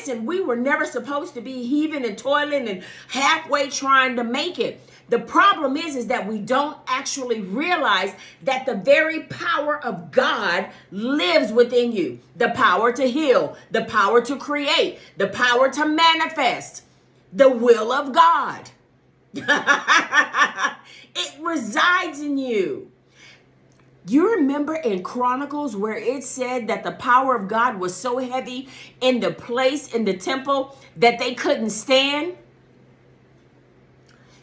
listen, we were never supposed to be heaving and toiling and halfway trying to make it. The problem is that we don't actually realize that the very power of God lives within you. The power to heal, the power to create, the power to manifest, the will of God. It resides in you. You remember in Chronicles where it said that the power of God was so heavy in the place, in the temple, that they couldn't stand?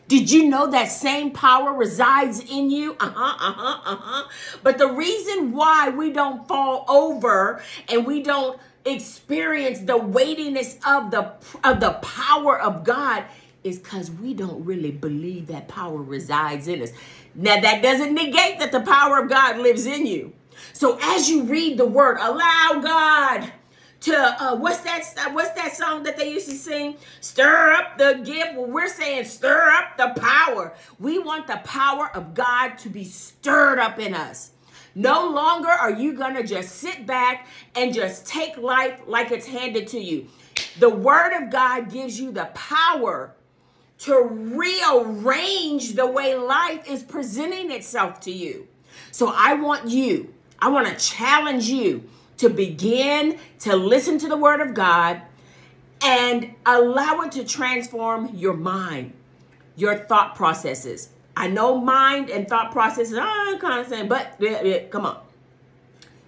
Did you know that same power resides in you? But the reason why we don't fall over and we don't experience the weightiness of the power of God is because we don't really believe that power resides in us. Now, that doesn't negate that the power of God lives in you. So as you read the word, allow God to, what's that song that they used to sing? Stir up the gift. Well, we're saying stir up the power. We want the power of God to be stirred up in us. No longer are you going to just sit back and just take life like it's handed to you. The word of God gives you the power to rearrange the way life is presenting itself to you. So I want to challenge you to begin to listen to the word of God and allow it to transform your mind, your thought processes. I know mind and thought processes are kind of same, but come on.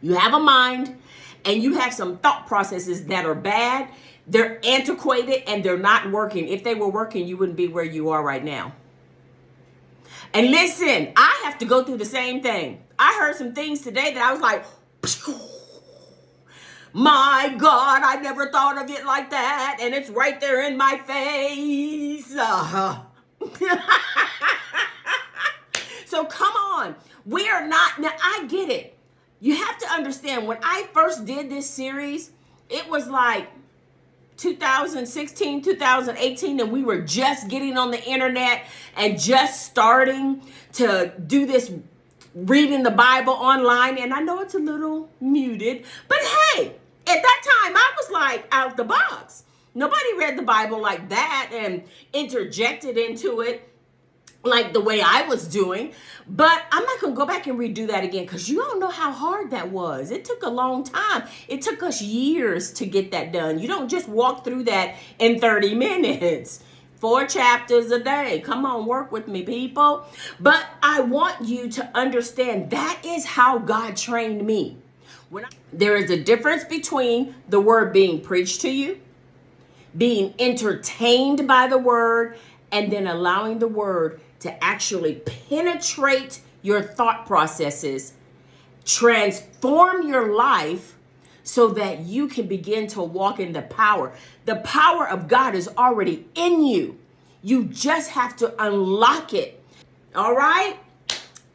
You have a mind and you have some thought processes that are bad. They're antiquated and they're not working. If they were working, you wouldn't be where you are right now. And listen, I have to go through the same thing. I heard some things today that I was like, my God, I never thought of it like that. And it's right there in my face. So come on. We are not, now I get it. You have to understand, when I first did this series, it was like 2016, 2018, and we were just getting on the internet and just starting to do this reading the Bible online. And I know it's a little muted, but hey, at that time I was like out the box. Nobody read the Bible like that and interjected into it like the way I was doing. But I'm not going to go back and redo that again because you don't know how hard that was. It took a long time. It took us years to get that done. You don't just walk through that in 30 minutes. 4 chapters a day. Come on, work with me, people. But I want you to understand that is how God trained me. There is a difference between the word being preached to you, being entertained by the word, and then allowing the word to actually penetrate your thought processes, transform your life so that you can begin to walk in the power. The power of God is already in you. You just have to unlock it. All right?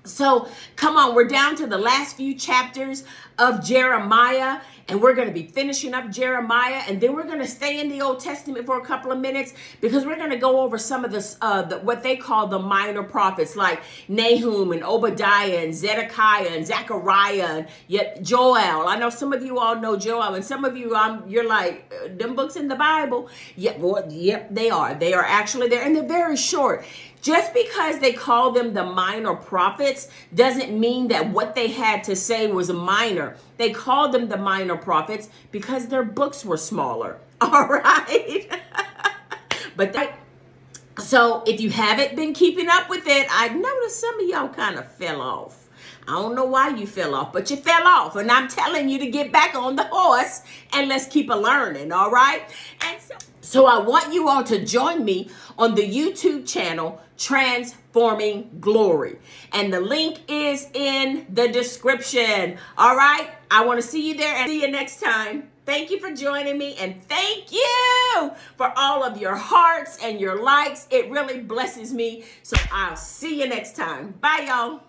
So come on, we're down to the last few chapters of Jeremiah, and we're going to be finishing up Jeremiah, and then we're going to stay in the Old Testament for a couple of minutes because we're going to go over some of this, what they call the minor prophets, like Nahum and Obadiah and Zedekiah and Zechariah and yet Joel. I know some of you all know Joel, and some of you, you're like, them books in the Bible? Yep, they are. They are actually there, and they're very short. Just because they call them the minor prophets doesn't mean that what they had to say was minor. They called them the minor prophets because their books were smaller. All right. So if you haven't been keeping up with it, I noticed some of y'all kind of fell off. I don't know why you fell off, but you fell off. And I'm telling you to get back on the horse and let's keep learning. All right. And so I want you all to join me on the YouTube channel, Transforming Glory. And the link is in the description. All right. I want to see you there and see you next time. Thank you for joining me. And thank you for all of your hearts and your likes. It really blesses me. So I'll see you next time. Bye, y'all.